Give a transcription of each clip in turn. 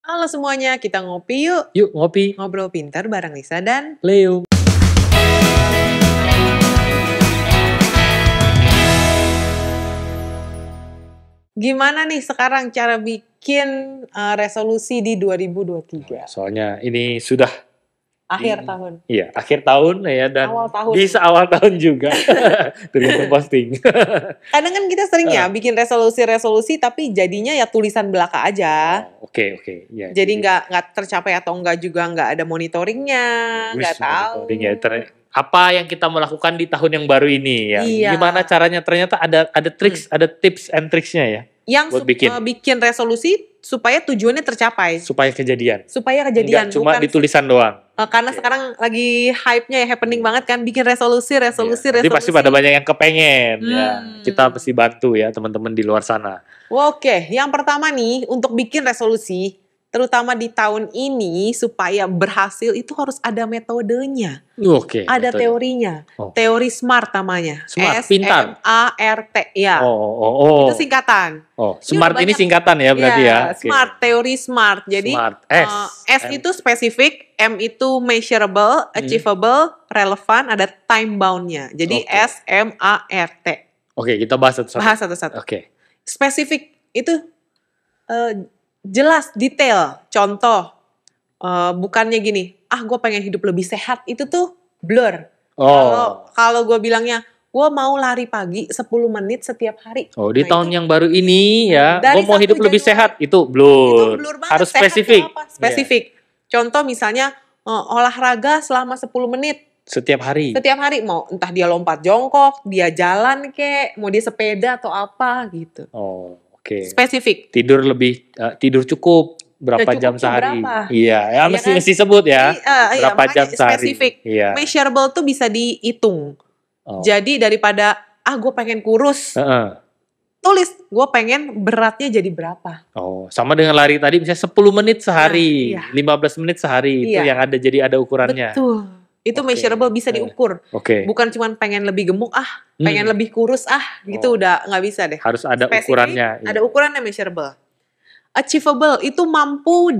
Halo semuanya, kita ngopi yuk. Yuk ngopi. Ngobrol pintar bareng Lisa dan Leo. gimana nih sekarang cara bikin resolusi di 2023? Soalnya ini sudah Akhir tahun. Iya, akhir tahun ya, dan Awal tahun. bisa awal tahun juga. Tergantung posting. Kadang kan kita sering ya bikin resolusi tapi jadinya ya tulisan belaka aja. Oke. Ya, Jadi nggak tercapai atau enggak juga nggak ada monitoringnya, nggak tahu. Apa yang kita melakukan di tahun yang baru ini ya? Iya. Gimana caranya? Ternyata ada tricks, ada tips and tricksnya ya. Yang bikin resolusi supaya tujuannya tercapai. Supaya kejadian. Enggak cuma di tulisan doang. Karena sekarang lagi hype-nya ya, happening banget kan, bikin resolusi. Jadi pasti pada banyak yang kepengen ya. Kita pasti bantu ya teman-teman di luar sana. Oke, yang pertama nih untuk bikin resolusi, terutama di tahun ini supaya berhasil itu harus ada metodenya. Oke. Ada teorinya. Teori SMART namanya. Smart, pintar. SMART ya. Oh. Itu singkatan. Smart ini singkatan ya berarti ya. Smart, teori SMART. Jadi Smart. S itu spesifik, M itu measurable, achievable, relevant, ada time bound-nya. Jadi SMART. Oke, kita bahas satu-satu. Bahas satu-satu. Oke. Spesifik itu jelas, detail. Contoh, bukannya gini, gue pengen hidup lebih sehat, itu tuh blur. Kalau gue bilangnya, gue mau lari pagi 10 menit setiap hari. Di tahun yang baru ini ya, gue mau hidup lebih sehat, itu blur. Itu blur banget. Harus spesifik. Spesifik. Contoh misalnya, olahraga selama 10 menit. Setiap hari. Mau entah dia lompat jongkok, dia jalan kek, mau dia sepeda atau apa gitu. Oke. Spesifik. Tidur cukup berapa jam sehari? Berapa? Iya, mesti sebut ya. Berapa jam sehari? Spesifik. Iya. Measurable tuh bisa dihitung. Jadi daripada gue pengen kurus, tulis gue pengen beratnya jadi berapa. Sama dengan lari tadi misalnya 10 menit sehari, 15 menit sehari, itu yang ada, jadi ada ukurannya. Betul. Itu measurable, bisa diukur. Bukan cuma pengen lebih gemuk, pengen lebih kurus, gitu udah nggak bisa deh. Harus ada ukurannya. Ada ukurannya measurable. Achievable itu mampu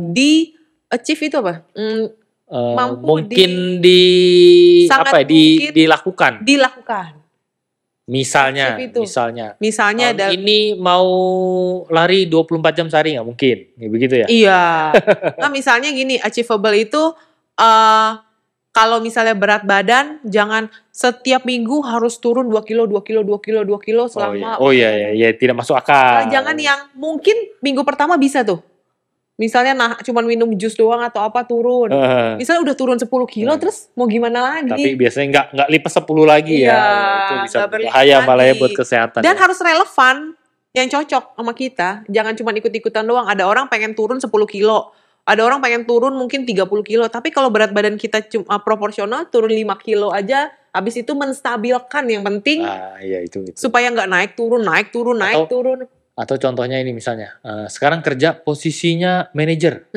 achieve itu apa? Mungkin dilakukan. Misalnya tahun ini mau lari 24 jam sehari nggak mungkin, begitu ya? Iya. Nah misalnya gini, achievable itu kalau misalnya berat badan, jangan setiap minggu harus turun 2 kilo selama... Iya, tidak masuk akal. Jangan yang mungkin minggu pertama bisa tuh. Misalnya cuman minum jus doang atau apa turun. Misalnya udah turun 10 kilo, terus mau gimana lagi? Tapi biasanya nggak lipat 10 lagi ya. Itu bisa berbahaya malah ya buat kesehatan. Dan harus relevan, yang cocok sama kita. Jangan cuma ikut-ikutan doang. Ada orang pengen turun 10 kilo. Ada orang pengen turun mungkin 30 kilo. Tapi kalau berat badan kita cuma proporsional, turun 5 kilo aja. Habis itu menstabilkan, yang penting. Itu. Supaya nggak naik turun. Atau contohnya ini misalnya, sekarang kerja posisinya manajer.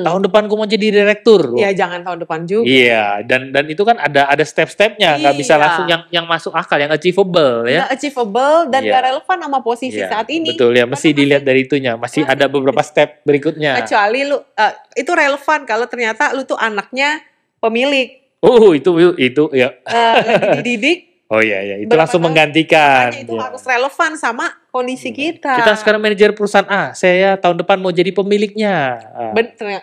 Tahun depan gue mau jadi direktur. Iya, jangan tahun depan juga. Iya, dan itu kan ada step-stepnya, nggak bisa langsung yang masuk akal, yang achievable ya. Nggak achievable dan nggak relevan sama posisi saat ini. Betul ya, mesti dilihat dari itunya. Masih ada beberapa step berikutnya. Kecuali lu, itu relevan kalau ternyata lu tuh anaknya pemilik. Itu ya. Lagi dididik. Itu langsung menggantikan. Itu harus relevan sama kondisi kita. Kita sekarang manajer perusahaan A, saya tahun depan mau jadi pemiliknya. Betul.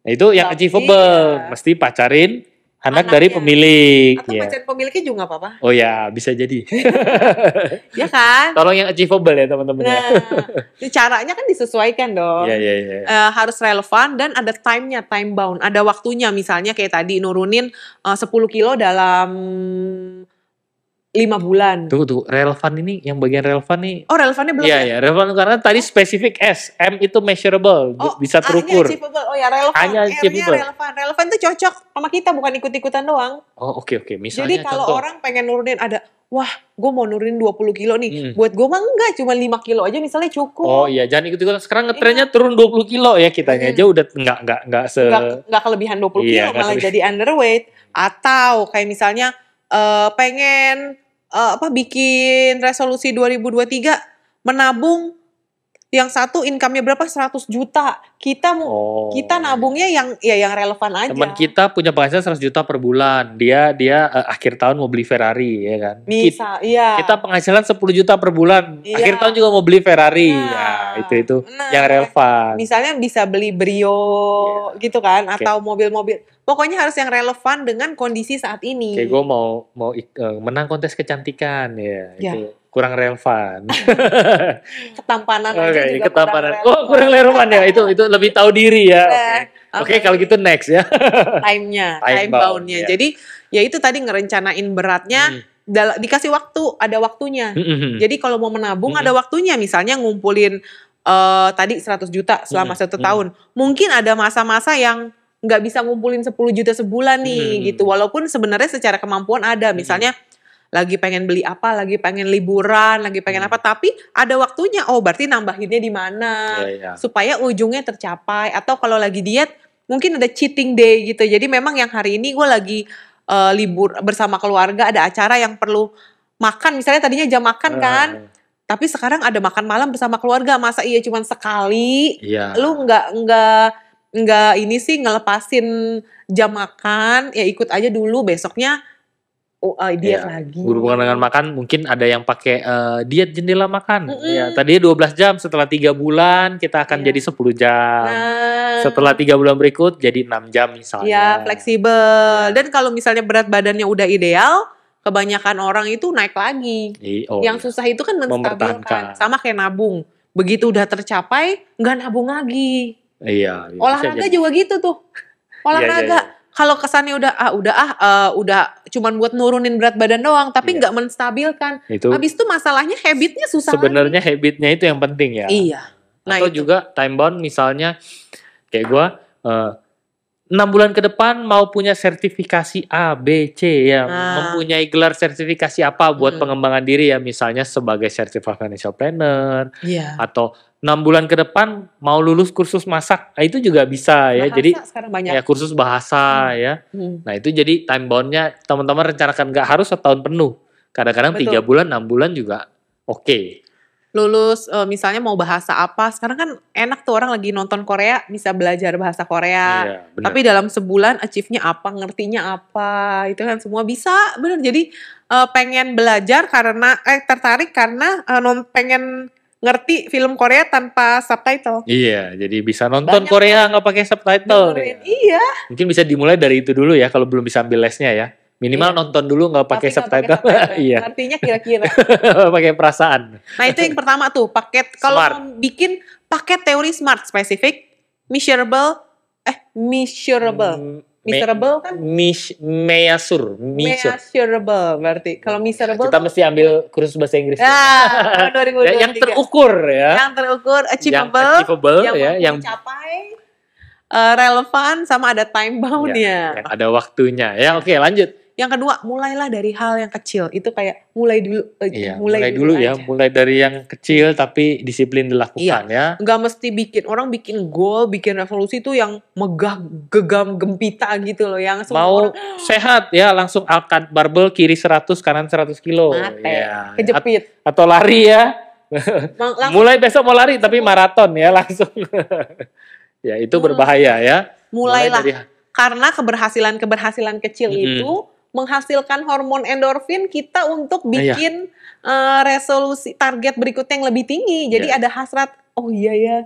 Itu yang achievable. Mesti pacarin anak dari pemilik. Atau pacarin pemiliknya juga nggak apa-apa. Bisa jadi. Ya kan? Tolong yang achievable ya teman-teman. Caranya kan disesuaikan dong. Iya. Harus relevan dan ada time-nya, time bound. Ada waktunya, misalnya kayak tadi nurunin 10 kilo dalam 5 bulan. Tunggu, relevan ini, yang bagian relevan nih. Relevannya belum Iya, relevan karena tadi spesifik S, M itu measurable, bisa terukur. Relevan. Relevan tuh cocok sama kita, bukan ikut-ikutan doang. Oke. Misalnya jadi kalau orang pengen nurunin gue mau nurunin 20 kilo nih. Buat gue mah enggak, cuma 5 kilo aja misalnya cukup. Jangan ikut-ikutan. Sekarang ngetrennya turun 20 kilo ya kitanya aja udah enggak kelebihan 20 kilo, malah jadi underweight. Atau kayak misalnya pengen bikin resolusi 2023 menabung yang satu income-nya berapa 100 juta. Kita nabungnya yang relevan aja. Teman kita punya penghasilan 100 juta per bulan. Dia akhir tahun mau beli Ferrari, ya kan? Iya. Kita penghasilan 10 juta per bulan. Iya. Akhir tahun juga mau beli Ferrari. Nah, itu yang relevan. Misalnya bisa beli Brio gitu kan, atau mobil-mobil. Pokoknya harus yang relevan dengan kondisi saat ini. Kayak gue mau menang kontes kecantikan ya. Itu kurang relevan. Ketampanan aja juga ketampanan. Kurang relevan ya. Itu lebih tahu diri ya. Oke, kalau gitu next ya. Time bound-nya. Jadi ya itu tadi ngerencanain beratnya. Dikasih waktu, ada waktunya. Jadi kalau mau menabung ada waktunya. Misalnya ngumpulin tadi 100 juta selama 1 tahun. Mungkin ada masa-masa yang nggak bisa ngumpulin 10 juta sebulan nih gitu. Walaupun sebenarnya secara kemampuan ada. Misalnya lagi pengen beli apa, lagi pengen liburan, lagi pengen apa, tapi ada waktunya. Oh, berarti nambahinnya di mana supaya ujungnya tercapai. Atau kalau lagi diet, mungkin ada cheating day gitu. Jadi memang yang hari ini gue lagi libur bersama keluarga, ada acara yang perlu makan. Misalnya tadinya jam makan kan, tapi sekarang ada makan malam bersama keluarga. Masa iya cuma sekali? Lu nggak ini sih ngelepasin jam makan, ya ikut aja dulu, besoknya diet lagi. Berhubungan dengan makan, mungkin ada yang pakai diet jendela makan. Ya, tadinya 12 jam, setelah 3 bulan kita akan jadi 10 jam. Setelah 3 bulan berikut jadi 6 jam misalnya. Ya, fleksibel. Dan kalau misalnya berat badannya udah ideal, kebanyakan orang itu naik lagi. Yang susah itu kan menstabilkan. Sama kayak nabung. Begitu udah tercapai, nggak nabung lagi. Olahraga juga gitu tuh. Olahraga. Kalau kesannya udah cuman buat nurunin berat badan doang, tapi nggak menstabilkan. Habis itu masalahnya habitnya susah. Sebenarnya habitnya itu yang penting ya. Atau juga time bound, misalnya kayak gue 6 bulan ke depan mau punya sertifikasi A, B, C ya, mempunyai gelar sertifikasi apa buat pengembangan diri ya, misalnya sebagai certified financial planner, atau 6 bulan ke depan mau lulus kursus masak, itu juga bisa ya. Jadi ya kursus bahasa ya. Nah itu jadi time boundnya teman-teman rencanakan, nggak harus setahun penuh. Kadang-kadang 3 bulan, 6 bulan juga oke. Lulus misalnya mau bahasa apa, sekarang kan enak tuh orang lagi nonton Korea bisa belajar bahasa Korea. Tapi dalam sebulan achieve-nya apa, ngertinya apa, itu kan semua bisa, bener. Jadi pengen belajar karena tertarik karena pengen ngerti film Korea tanpa subtitle. Iya, jadi bisa nonton Korea nggak pakai subtitle. Iya. Mungkin bisa dimulai dari itu dulu ya, kalau belum bisa ambil lesnya ya. Minimal nonton dulu nggak pakai subtitle. Iya. Artinya kira-kira. Pakai perasaan. Nah itu yang pertama tuh, paket. Kalau mau bikin paket teori SMART, spesifik, measurable. Measurable kan? Measurable berarti. Kalau measurable kita mesti ambil kursus bahasa Inggris. Yang terukur ya. Yang terukur, achievable yang capai, relevan, sama ada time bound-nya. Yang ada waktunya. Ya oke, lanjut. Yang kedua, mulailah dari hal yang kecil. Itu kayak mulai dulu. Mulai dulu ya. Mulai dari yang kecil tapi disiplin dilakukan ya. Nggak mesti orang bikin goal, bikin revolusi itu yang megah, gegam, gempita gitu loh. Yang semua mau sehat ya, langsung angkat barbel kiri 100, kanan 100 kilo. Kejepit. Atau lari ya. Mulai besok mau lari tapi maraton ya langsung. Ya itu berbahaya ya. Mulailah. Karena keberhasilan kecil itu menghasilkan hormon endorfin kita untuk bikin resolusi target berikutnya yang lebih tinggi. Jadi ada hasrat,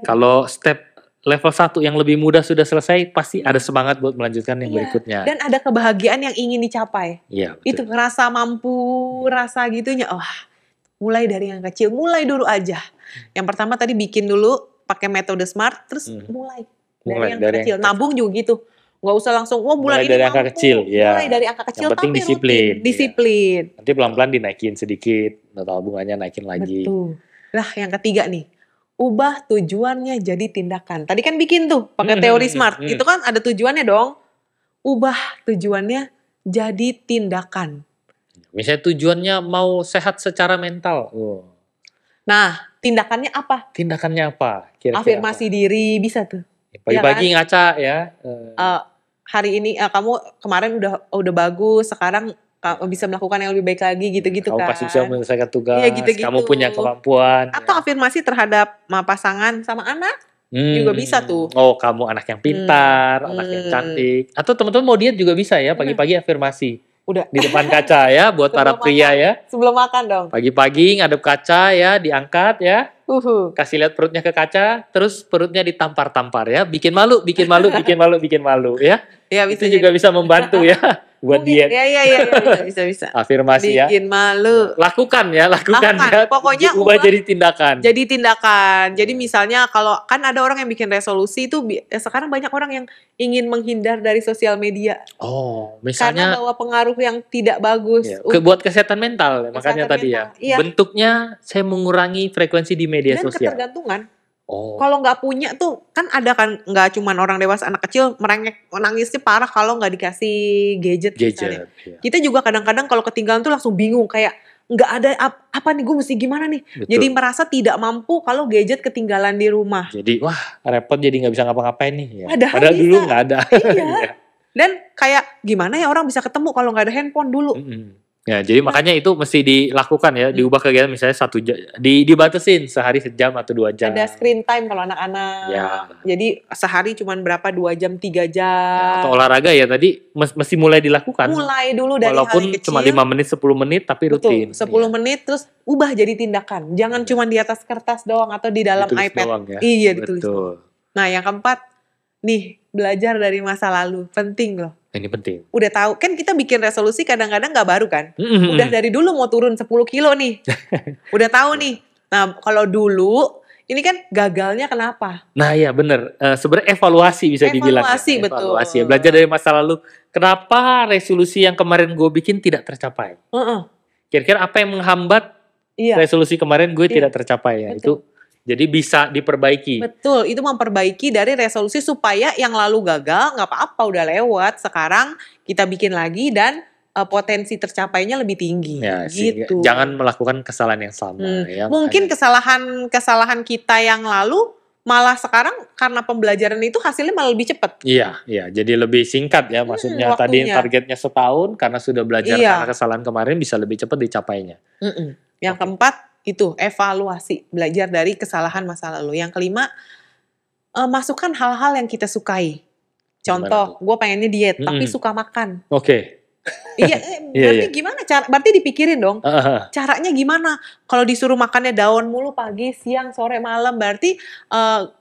Kalau step level 1 yang lebih mudah sudah selesai, pasti ada semangat buat melanjutkan yang berikutnya. Dan ada kebahagiaan yang ingin dicapai. Itu rasa mampu, rasa gitunya. Mulai dari yang kecil, mulai dulu aja. Yang pertama tadi bikin dulu pakai metode SMART, terus mulai dari yang kecil. Nabung juga gitu. Nggak usah langsung, bulan ini dari angka kecil. Mulai dari angka kecil, yang penting tapi disiplin. Nanti pelan-pelan dinaikin sedikit, tabungannya naikin lagi. Betul. Nah, yang ketiga nih, ubah tujuannya jadi tindakan. Tadi kan bikin tuh, pakai teori SMART. Itu kan ada tujuannya dong. Ubah tujuannya jadi tindakan. Misalnya tujuannya mau sehat secara mental. Nah, tindakannya apa? Kira-kira afirmasi diri, bisa tuh. Pagi-pagi ngaca ya. Hari ini kamu kemarin udah bagus, sekarang bisa melakukan yang lebih baik lagi gitu-gitu kamu kan. pasti bisa menyelesaikan tugas, Iya, gitu-gitu. kamu punya kemampuan. Atau afirmasi terhadap pasangan sama anak juga bisa tuh. Oh, kamu anak yang pintar, anak yang cantik. Atau teman-teman mau diet juga bisa ya, pagi-pagi afirmasi. Udah. Di depan kaca ya, buat para pria ya. Sebelum makan dong. Pagi-pagi ngadep kaca ya, diangkat ya. Kasih lihat perutnya ke kaca, terus perutnya ditampar-tampar ya. Bikin malu, bikin malu, bikin malu, bikin malu ya. Ya, bisa itu juga bisa membantu ya buat diet. Iya, bisa. Afirmasi ya. Bikin malu. Lakukan ya. Pokoknya ubah jadi tindakan. Jadi misalnya kalau kan ada orang yang bikin resolusi itu sekarang banyak orang yang ingin menghindar dari sosial media. Oh, misalnya karena bawa pengaruh yang tidak bagus. Ya, buat kesehatan mental, makanya tadi ya. Iya. Bentuknya saya mengurangi frekuensi di media sosial. Dan ketergantungan. Kalau nggak punya tuh kan ada kan, nggak cuman orang dewasa, anak kecil merengek nangisnya parah kalau nggak dikasih gadget. Iya. Kita juga kadang-kadang kalau ketinggalan tuh langsung bingung kayak nggak ada apa nih, gue mesti gimana nih. Betul. Jadi merasa tidak mampu kalau gadget ketinggalan di rumah. Jadi wah repot, jadi nggak bisa ngapa-ngapain nih. Ya. Padahal dulu nggak ada. Iya. Dan kayak gimana ya orang bisa ketemu kalau nggak ada handphone dulu. Ya, jadi makanya itu mesti dilakukan ya, diubah kegiatan misalnya 1 jam, dibatasin sehari 1 jam atau 2 jam. Ada screen time kalau anak-anak. Ya. Jadi sehari cuma berapa, 2 jam, 3 jam. Ya, atau olahraga ya tadi mesti mulai dilakukan. Mulai dulu dari walaupun hal kecil. Cuma 5 menit, 10 menit tapi rutin. 10 menit terus ubah jadi tindakan. Jangan cuma di atas kertas doang atau di dalam ditulis iPad. Doang, ya? Iya, ditulis. Betul. Nah, yang keempat nih, belajar dari masa lalu. Penting loh. Ini penting. Udah tahu, kan kita bikin resolusi kadang-kadang gak baru kan. Udah dari dulu mau turun 10 kilo nih. Udah tahu nih. Nah, kalau dulu, ini kan gagalnya kenapa? Nah iya bener. Sebenarnya evaluasi bisa dibilang. Betul. Evaluasi ya. Belajar dari masa lalu. Kenapa resolusi yang kemarin gue bikin tidak tercapai? Kira-kira apa yang menghambat resolusi kemarin gue tidak tercapai ya? Betul. Itu jadi bisa diperbaiki. Betul, itu memperbaiki dari resolusi supaya yang lalu gagal nggak apa-apa, udah lewat. Sekarang kita bikin lagi dan potensi tercapainya lebih tinggi. Ya, gitu. Jangan melakukan kesalahan yang sama. Ya, mungkin kesalahan kita yang lalu malah sekarang karena pembelajaran itu hasilnya malah lebih cepat. Iya. Jadi lebih singkat ya maksudnya. Tadi targetnya setahun karena sudah belajar karena kesalahan kemarin bisa lebih cepat dicapainya. Yang keempat itu evaluasi, belajar dari kesalahan masa lalu. Yang kelima, masukkan hal-hal yang kita sukai. Contoh, gue pengennya diet, tapi suka makan. Oke. Iya, berarti gimana cara? Berarti dipikirin dong, caranya gimana? Kalau disuruh makannya daun mulu pagi, siang, sore, malam, berarti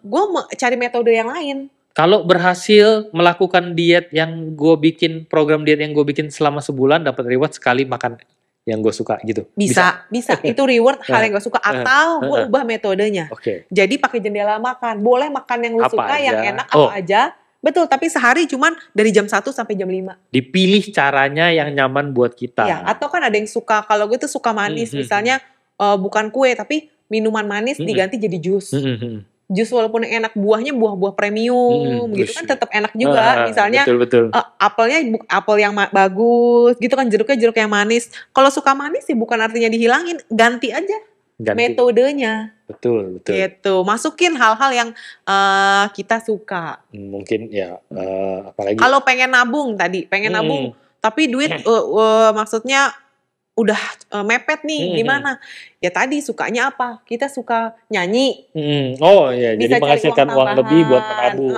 gue cari metode yang lain. Kalau berhasil melakukan diet yang gue bikin, program diet yang gue bikin selama sebulan, dapat reward sekali makan yang gue suka gitu. Bisa. Itu reward hal yang gue suka, atau gue ubah metodenya. Jadi pakai jendela makan, boleh makan yang lu suka, yang enak apa aja. Betul, tapi sehari cuman dari jam 1 sampai jam 5. Dipilih caranya yang nyaman buat kita. Ya, atau kan ada yang suka, kalau gue tuh suka manis, misalnya bukan kue tapi minuman manis diganti jadi jus. Jus walaupun yang enak, buahnya buah-buah premium gitu kan tetap enak juga. Misalnya betul. Apelnya apel yang bagus gitu kan, jeruknya jeruk yang manis. Kalau suka manis sih bukan artinya dihilangin, ganti aja metodenya. Betul. Gitu. Masukin hal-hal yang kita suka. Mungkin ya apalagi kalau pengen nabung nabung tapi duit maksudnya udah mepet nih, gimana? Ya tadi sukanya apa? Kita suka nyanyi. Oh iya, jadi menghasilkan uang lebih buat menabung.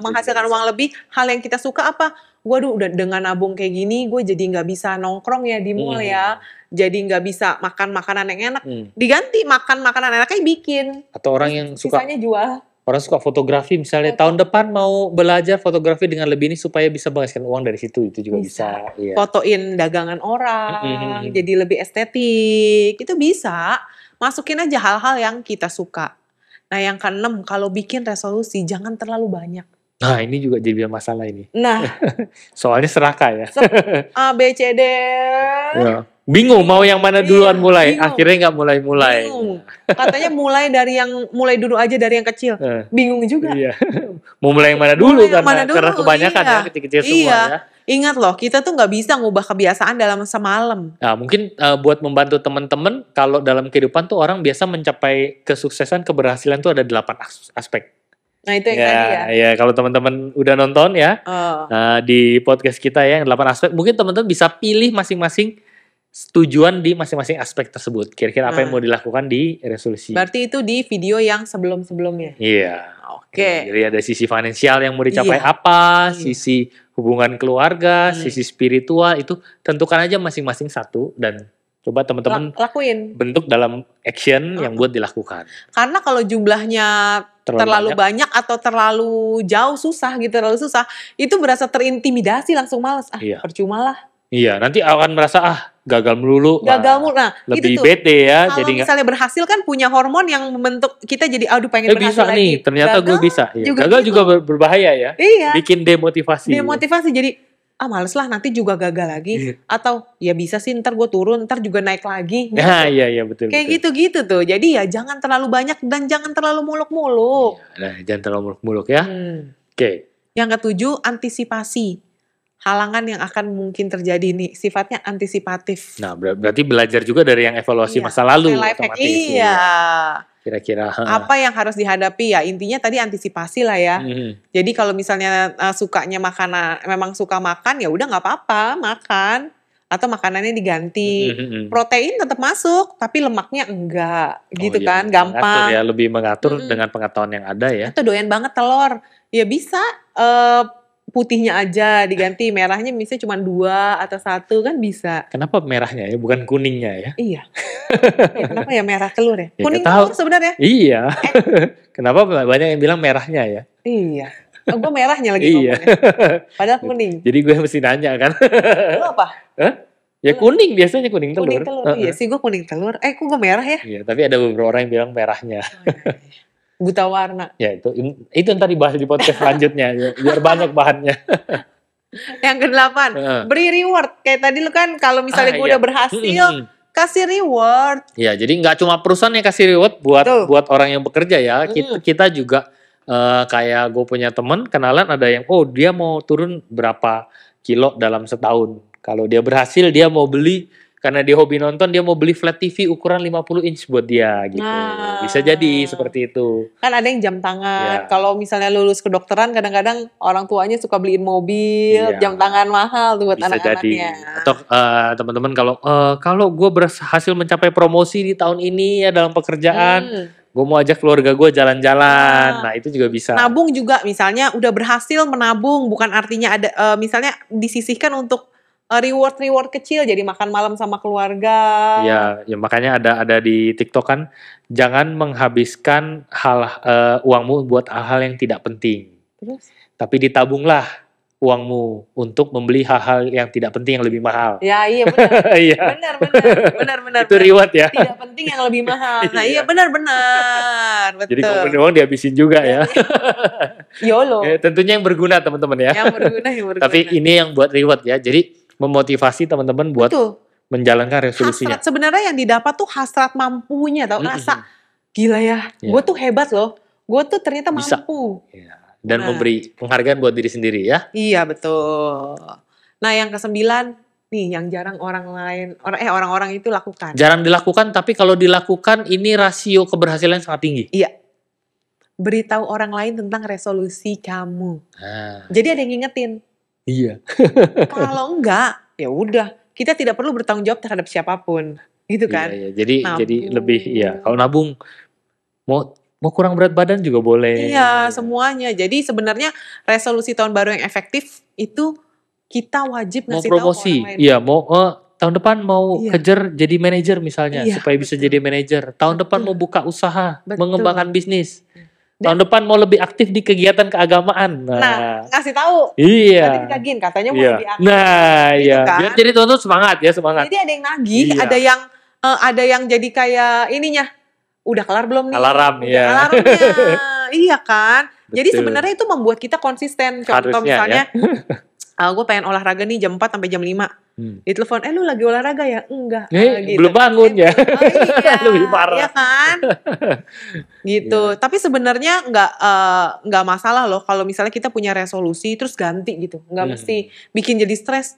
Menghasilkan uang lebih, hal yang kita suka apa? Waduh, udah dengan nabung kayak gini, gue jadi nggak bisa nongkrong ya di mall ya. Jadi nggak bisa makan makanan yang enak. Diganti makan makanan enaknya bikin. Atau orang yang suka sisanya jual. Orang suka fotografi misalnya, tahun depan mau belajar fotografi dengan lebih ini supaya bisa menghasilkan uang dari situ, itu juga bisa. Ya. Fotoin dagangan orang, jadi lebih estetik, itu bisa. Masukin aja hal-hal yang kita suka. Nah yang keenam, kalau bikin resolusi jangan terlalu banyak. Nah ini juga jadi masalah ini. Nah. Soalnya serakah ya. A, B, C, D. Ya. Bingung mau yang mana duluan mulai. Bingung. Akhirnya nggak mulai-mulai. Bingung. Katanya mulai dulu aja dari yang kecil. Bingung juga. Iya. Mau mulai yang mana dulu karena kebanyakan ya kecil-kecil semua ya. Ingat loh, kita tuh nggak bisa ngubah kebiasaan dalam semalam. Nah, mungkin buat membantu teman-teman, kalau dalam kehidupan tuh orang biasa mencapai kesuksesan, keberhasilan tuh ada 8 aspek. Nah itu yang tadi ya. Ya kalau teman-teman udah nonton ya di podcast kita ya yang 8 aspek, mungkin teman-teman bisa pilih masing-masing tujuan di masing-masing aspek tersebut. Kira-kira apa yang mau dilakukan di resolusi. Berarti itu di video yang sebelum-sebelumnya. Iya. Oke. Jadi ada sisi finansial yang mau dicapai sisi hubungan keluarga, sisi spiritual, itu tentukan aja masing-masing satu dan coba teman-teman lakuin, bentuk dalam action yang buat dilakukan. Karena kalau jumlahnya terlalu banyak atau terlalu jauh terlalu susah, itu berasa terintimidasi, langsung males. Percuma lah. Iya, nanti akan merasa gagal melulu. Nah, lebih bete ya. Kalau jadi misalnya berhasil kan punya hormon yang membentuk kita jadi pengen berhasil bisa lagi. Nih, ternyata gue bisa. Gagal juga berbahaya ya. Iya. Bikin demotivasi. Jadi males lah, nanti juga gagal lagi. Atau ya bisa sih, ntar gue turun, ntar juga naik lagi. Gitu. Iya betul. Kayak gitu-gitu tuh. Jadi ya jangan terlalu banyak dan jangan terlalu muluk-muluk. Jangan terlalu muluk-muluk ya. Oke. Yang ketujuh, antisipasi. Halangan yang akan mungkin terjadi nih, sifatnya antisipatif. Nah, berarti belajar juga dari yang evaluasi masa lalu. Otomatis. Iya. Kira-kira apa yang harus dihadapi ya, intinya tadi antisipasi lah ya. Jadi kalau misalnya sukanya memang suka makan, ya udah nggak apa-apa makan, atau makanannya diganti. Protein tetap masuk tapi lemaknya enggak gitu kan, gampang ya, lebih mengatur dengan pengetahuan yang ada ya. Atau doyan banget telur ya bisa putihnya aja diganti, merahnya misalnya cuma 2 atau 1 kan bisa. Kenapa merahnya ya, bukan kuningnya ya? Iya. Kenapa ya merah telur ya? Kuning telur sebenarnya. Iya. Kenapa banyak yang bilang merahnya ya? Iya. Gue merahnya lagi ngomongnya. Padahal kuning. Jadi gue mesti nanya kan. Lu apa? Ya kuning, biasanya kuning telur. Kuning telur, iya sih gue kuning telur. Kok gue merah ya? Iya, tapi ada beberapa orang yang bilang merahnya. Buta warna. Ya itu ntar dibahas di podcast selanjutnya biar banyak bahannya. Yang ke-8, beri reward. Kayak tadi lu kan kalau misalnya gue udah berhasil, kasih reward. Ya, jadi nggak cuma perusahaan yang kasih reward buat orang yang bekerja ya. Kita juga kayak gue punya teman kenalan ada yang dia mau turun berapa kilo dalam setahun. Kalau dia berhasil dia mau beli, karena dia hobi nonton, dia mau beli flat TV ukuran 50 inch buat dia gitu. Bisa jadi seperti itu. Kan ada yang jam tangan. Kalau misalnya lulus kedokteran, kadang-kadang orang tuanya suka beliin mobil, jam tangan mahal tuh buat anak-anaknya. Atau teman-teman kalau gue berhasil mencapai promosi di tahun ini ya dalam pekerjaan, gue mau ajak keluarga gue jalan-jalan. Nah itu juga bisa. Nabung juga, misalnya udah berhasil menabung, bukan artinya ada misalnya disisihkan untuk reward kecil, jadi makan malam sama keluarga. Ya makanya ada di TikTok kan, jangan menghabiskan uangmu buat hal-hal yang tidak penting. Terus? Tapi ditabunglah uangmu untuk membeli hal-hal yang tidak penting yang lebih mahal. Ya iya benar. benar. Itu reward ya. Tidak penting yang lebih mahal. Nah iya benar. Betul. Jadi kalau uang dihabisin juga ya. YOLO. Tentunya yang berguna teman-teman ya. Yang berguna. Tapi ini yang buat reward ya. Jadi memotivasi teman-teman buat menjalankan resolusinya. Hasrat, sebenarnya yang didapat tuh hasrat mampunya, tau rasa gila ya, gue tuh hebat loh, gue tuh ternyata mampu. Dan memberi penghargaan buat diri sendiri ya. Iya betul. Nah yang ke-9 nih, yang jarang orang-orang itu lakukan. Jarang dilakukan, tapi kalau dilakukan ini rasio keberhasilan sangat tinggi. Iya. Beritahu orang lain tentang resolusi kamu. Jadi ada yang ngingetin. Iya. Kalau enggak, ya udah, kita tidak perlu bertanggung jawab terhadap siapapun, gitu kan? Iya. Jadi lebih kalau nabung mau kurang berat badan juga boleh. Iya, semuanya. Jadi sebenarnya resolusi tahun baru yang efektif itu kita wajib ngasih tahu promosi. Orang lain. Iya, mau tahun depan mau kejar jadi manajer misalnya, supaya bisa jadi manajer. Tahun depan mau buka usaha, mengembangkan bisnis. Tahun depan mau lebih aktif di kegiatan keagamaan. Nah ngasih tahu. Iya. Tadi ditagih, katanya mau lebih aktif. Nah, gitu kan? Biar jadi teman-teman semangat. Jadi ada yang nagih, ada yang jadi kayak ininya. Udah kelar belum nih? Alarmnya. Iya kan? Betul. Jadi sebenarnya itu membuat kita konsisten. Contoh misalnya, gue pengen olahraga nih jam 4 sampai jam 5. Ditelepon, lu lagi olahraga ya? Enggak. Gitu. Belum bangun ya. Iya, lebih parah. Iya kan? Gitu. Tapi sebenarnya nggak masalah loh kalau misalnya kita punya resolusi terus ganti gitu. Nggak mesti bikin jadi stres.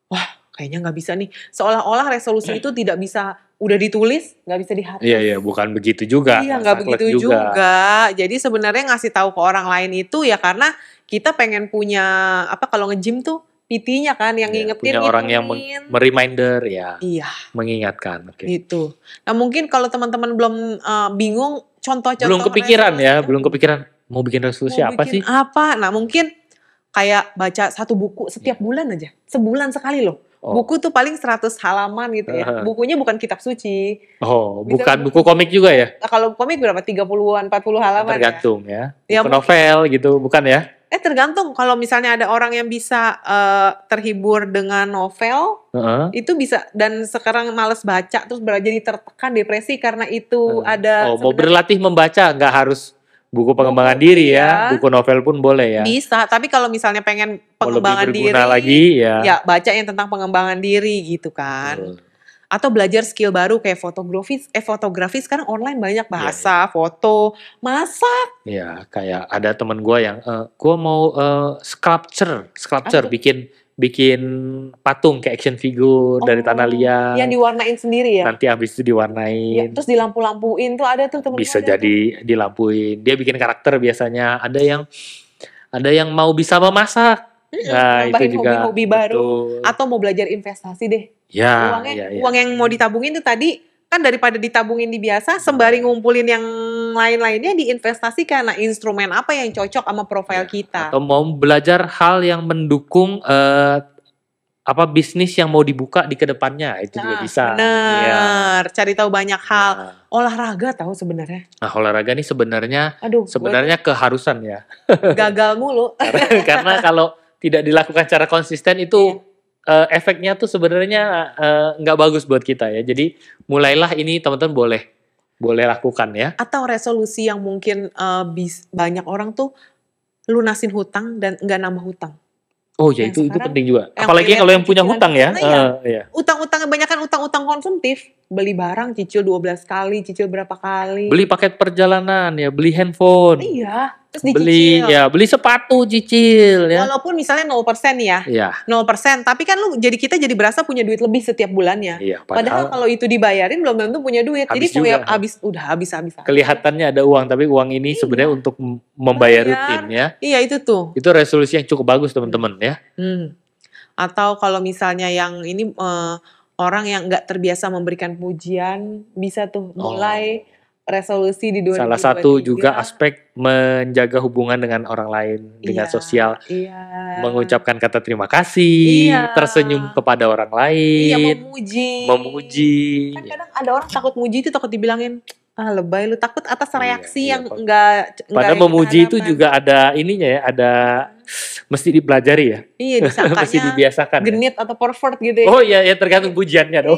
Wah, kayaknya nggak bisa nih. Seolah-olah resolusi itu tidak bisa udah ditulis nggak bisa dihapus. Iya, bukan begitu juga. Iya, nggak begitu juga. Jadi sebenarnya ngasih tahu ke orang lain itu ya karena kita pengen punya kalau nge-gym tuh PT-nya kan yang ngingetin, punya orang yang mereminder ya. Iya. Mengingatkan. Gitu. Nah mungkin kalau teman-teman belum bingung contoh-contoh. Belum kepikiran belum kepikiran mau bikin resolusi apa sih? Nah mungkin kayak baca 1 buku setiap bulan aja, sebulan sekali loh. Buku tuh paling 100 halaman gitu ya. Bukunya bukan kitab suci. Bukan buku komik juga ya? Kalau komik berapa? 30-an, 40 halaman. Tergantung ya. Buku novel gitu, bukan ya? Tergantung. Kalau misalnya ada orang yang bisa terhibur dengan novel, itu bisa. Dan sekarang males baca, terus jadi tertekan, depresi karena itu ada. Mau berlatih membaca, nggak harus buku pengembangan diri ya. Buku novel pun boleh ya. Bisa, tapi kalau misalnya pengen pengembangan diri lagi ya baca yang tentang pengembangan diri gitu kan. Atau belajar skill baru kayak fotografi sekarang online banyak bahasa, foto, masak. Iya, kayak ada teman gue yang gue mau sculpture bikin patung kayak action figure dari tanah liat. Yang diwarnain sendiri ya? Nanti habis itu diwarnain. Terus dilampu-lampuin tuh ada tuh temen. Bisa jadi dilampuin. Dia bikin karakter biasanya. Ada yang mau bisa memasak. Nah, itu juga hobi-hobi baru. Atau mau belajar investasi deh. Uang yang mau ditabungin tuh tadi kan daripada ditabungin di biasa, sembari ngumpulin yang lain-lainnya diinvestasikan. Nah, instrumen apa yang cocok sama profil kita? Atau mau belajar hal yang mendukung bisnis yang mau dibuka di kedepannya, itu juga bisa. Bener, cari tahu banyak hal. Olahraga tahu sebenarnya. Nah, olahraga nih sebenarnya keharusan ya. Gagal mulu. Karena kalau tidak dilakukan secara konsisten itu efeknya tuh sebenarnya nggak bagus buat kita ya. Jadi mulailah ini teman-teman boleh lakukan ya. Atau resolusi yang mungkin banyak orang tuh lunasin hutang dan nggak nambah hutang. Oh ya, itu penting juga. Apalagi kalau yang punya hutang ya. Utang-utang kebanyakan utang-utang konsumtif. Beli barang cicil 12 kali, cicil berapa kali. Beli paket perjalanan ya, beli handphone. Iya, terus dicicil. Beli sepatu cicil ya. Walaupun misalnya 0% ya. Iya. 0%, tapi kan kita jadi berasa punya duit lebih setiap bulannya. Iya, padahal kalau itu dibayarin belum tentu punya duit. Jadi habis. Kelihatannya ada uang, tapi uang ini sebenarnya untuk membayar rutin ya. Iya, itu tuh. Itu resolusi yang cukup bagus teman-teman ya. Atau kalau misalnya yang ini orang yang nggak terbiasa memberikan pujian, bisa tuh mulai resolusi di 2023. Salah satu juga aspek menjaga hubungan dengan orang lain, dengan sosial. Mengucapkan kata terima kasih, tersenyum kepada orang lain. Memuji. Kan kadang ada orang takut muji itu takut dibilangin, lebay lu, takut atas reaksi yang enggak. Padahal memuji itu juga ada ininya ya, ada mesti dipelajari ya. Iya, disangkanya mesti dibiasakan. Genit atau pervert gitu ya. Oh iya, tergantung pujiannya dong.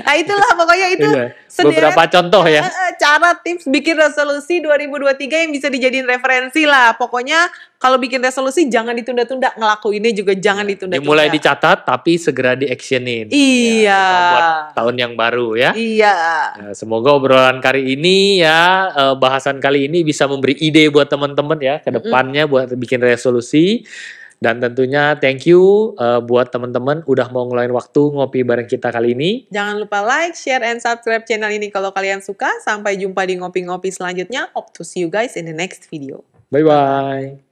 Nah, itulah pokoknya itu beberapa contoh ya. Cara tips bikin resolusi 2023 yang bisa dijadiin referensi lah. Pokoknya kalau bikin resolusi jangan ditunda-tunda, ngelakuinnya juga jangan ditunda-tunda. Mulai dicatat tapi segera di-actionin. Iya. Buat tahun yang baru ya. Iya. Nah, semoga obrolan kali ini ya, bahasan kali ini bisa memberi ide buat teman-teman ya ke depannya buat bikin resolusi. Dan tentunya thank you buat teman-teman udah mau ngeluarin waktu ngopi bareng kita kali ini. Jangan lupa like, share, and subscribe channel ini kalau kalian suka. Sampai jumpa di ngopi-ngopi selanjutnya. Hope to see you guys in the next video. Bye-bye.